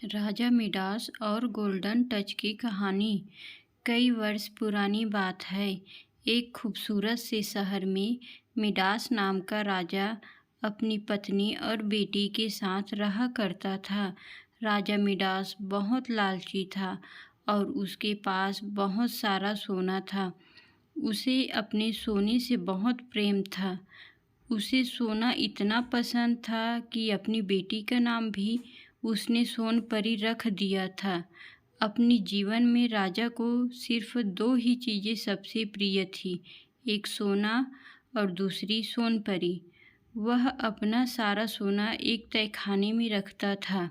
राजा Midas और golden touch की कहानी कई वर्ष पुरानी बात है। एक खूबसूरत से शहर में मिडास नाम का राजा अपनी पत्नी और बेटी के साथ रहा करता था। राजा मिडास बहुत लालची था और उसके पास बहुत सारा सोना था। उसे अपने सोने से बहुत प्रेम था। उसे सोना इतना पसंद था कि अपनी बेटी का नाम भी उसने सोनपरी रख दिया था। अपने जीवन में राजा को सिर्फ दो ही चीज़ें सबसे प्रिय थी, एक सोना और दूसरी सोनपरी। वह अपना सारा सोना एक तहखाने में रखता था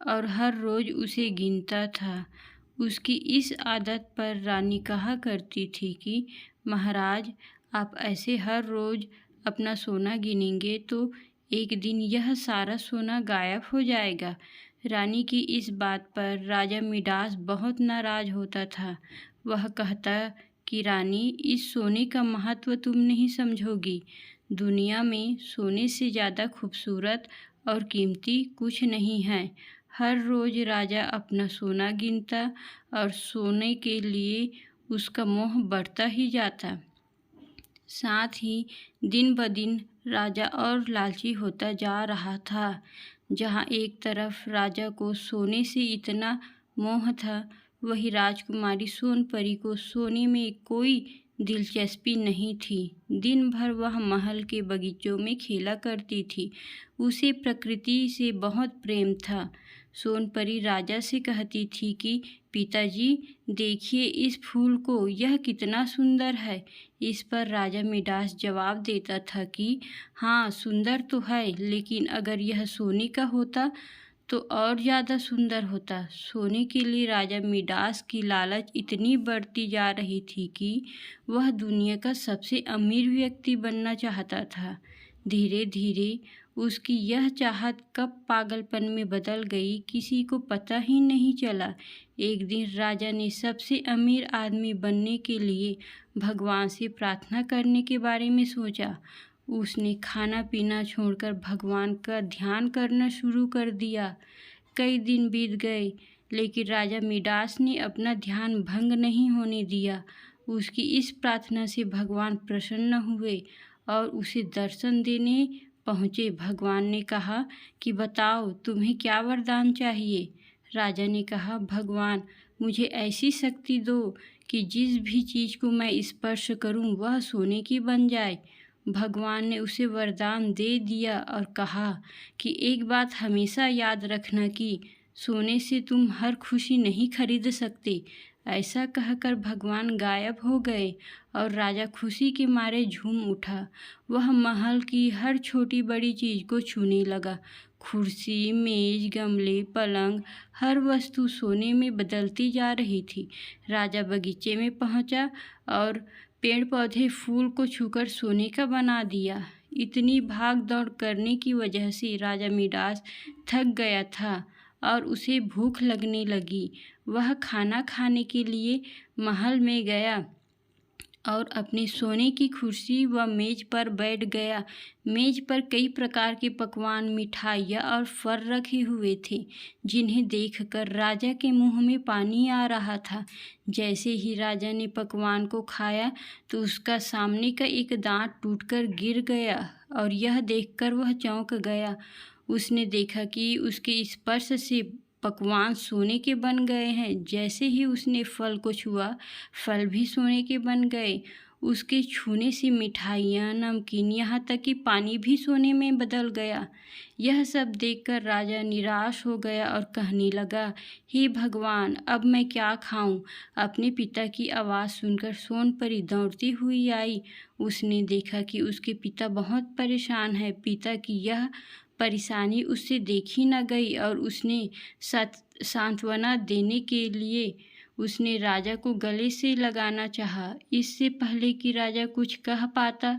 और हर रोज़ उसे गिनता था। उसकी इस आदत पर रानी कहा करती थी कि महाराज, आप ऐसे हर रोज़ अपना सोना गिनेंगे तो एक दिन यह सारा सोना गायब हो जाएगा। रानी की इस बात पर राजा मिडास बहुत नाराज होता था। वह कहता कि रानी, इस सोने का महत्व तुम नहीं समझोगी। दुनिया में सोने से ज़्यादा खूबसूरत और कीमती कुछ नहीं है। हर रोज़ राजा अपना सोना गिनता और सोने के लिए उसका मोह बढ़ता ही जाता। साथ ही दिन ब दिन राजा और लालची होता जा रहा था। जहाँ एक तरफ राजा को सोने से इतना मोह था, वहीं राजकुमारी सोनपरी को सोने में कोई दिलचस्पी नहीं थी। दिन भर वह महल के बगीचों में खेला करती थी। उसे प्रकृति से बहुत प्रेम था। सोनपरी राजा से कहती थी कि पिताजी, देखिए इस फूल को, यह कितना सुंदर है। इस पर राजा मिडास जवाब देता था कि हाँ, सुंदर तो है, लेकिन अगर यह सोने का होता तो और ज़्यादा सुंदर होता। सोने के लिए राजा मिडास की लालच इतनी बढ़ती जा रही थी कि वह दुनिया का सबसे अमीर व्यक्ति बनना चाहता था। धीरे धीरे उसकी यह चाहत कब पागलपन में बदल गई, किसी को पता ही नहीं चला। एक दिन राजा ने सबसे अमीर आदमी बनने के लिए भगवान से प्रार्थना करने के बारे में सोचा। उसने खाना पीना छोड़कर भगवान का ध्यान करना शुरू कर दिया। कई दिन बीत गए, लेकिन राजा मिडास ने अपना ध्यान भंग नहीं होने दिया। उसकी इस प्रार्थना से भगवान प्रसन्न हुए और उसे दर्शन देने पहुँचे। भगवान ने कहा कि बताओ, तुम्हें क्या वरदान चाहिए। राजा ने कहा, भगवान, मुझे ऐसी शक्ति दो कि जिस भी चीज़ को मैं स्पर्श करूं वह सोने की बन जाए। भगवान ने उसे वरदान दे दिया और कहा कि एक बात हमेशा याद रखना कि सोने से तुम हर खुशी नहीं खरीद सकते। ऐसा कहकर भगवान गायब हो गए और राजा खुशी के मारे झूम उठा। वह महल की हर छोटी बड़ी चीज़ को छूने लगा। कुर्सी, मेज, गमले, पलंग, हर वस्तु सोने में बदलती जा रही थी। राजा बगीचे में पहुंचा और पेड़ पौधे फूल को छूकर सोने का बना दिया। इतनी भाग दौड़ करने की वजह से राजा मिडास थक गया था और उसे भूख लगने लगी। वह खाना खाने के लिए महल में गया और अपनी सोने की कुर्सी व मेज पर बैठ गया। मेज पर कई प्रकार के पकवान, मिठाइयाँ और फल रखे हुए थे, जिन्हें देखकर राजा के मुंह में पानी आ रहा था। जैसे ही राजा ने पकवान को खाया तो उसका सामने का एक दांत टूटकर गिर गया और यह देखकर वह चौंक गया। उसने देखा कि उसके स्पर्श से पकवान सोने के बन गए हैं। जैसे ही उसने फल को छुआ, फल भी सोने के बन गए। उसके छूने से मिठाइयाँ, नमकीन, यहाँ तक कि पानी भी सोने में बदल गया। यह सब देखकर राजा निराश हो गया और कहने लगा, हे भगवान, अब मैं क्या खाऊं? अपने पिता की आवाज़ सुनकर सोनपरी दौड़ती हुई आई। उसने देखा कि उसके पिता बहुत परेशान है। पिता की यह परेशानी उससे देखी न गई और उसने सांत्वना देने के लिए उसने राजा को गले से लगाना चाहा। इससे पहले कि राजा कुछ कह पाता,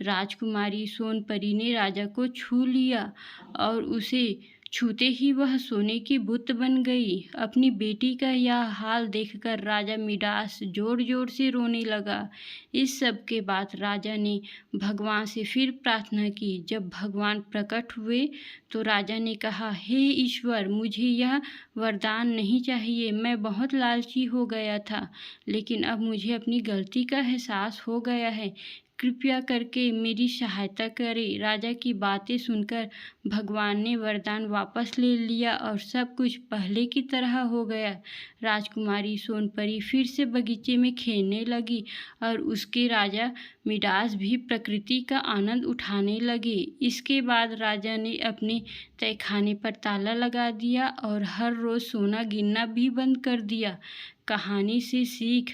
राजकुमारी सोनपरी ने राजा को छू लिया और उसे छूते ही वह सोने की बुत बन गई। अपनी बेटी का यह हाल देखकर राजा मिडास जोर जोर से रोने लगा। इस सब के बाद राजा ने भगवान से फिर प्रार्थना की। जब भगवान प्रकट हुए तो राजा ने कहा, हे ईश्वर, मुझे यह वरदान नहीं चाहिए। मैं बहुत लालची हो गया था, लेकिन अब मुझे अपनी गलती का एहसास हो गया है। कृपया करके मेरी सहायता करें। राजा की बातें सुनकर भगवान ने वरदान वापस ले लिया और सब कुछ पहले की तरह हो गया। राजकुमारी सोनपरी फिर से बगीचे में खेलने लगी और उसके राजा मिडास भी प्रकृति का आनंद उठाने लगे। इसके बाद राजा ने अपने तहखाने पर ताला लगा दिया और हर रोज़ सोना गिनना भी बंद कर दिया। कहानी से सीख।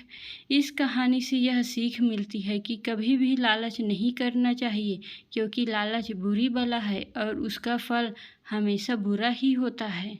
इस कहानी से यह सीख मिलती है कि कभी भी लालच नहीं करना चाहिए, क्योंकि लालच बुरी बला है और उसका फल हमेशा बुरा ही होता है।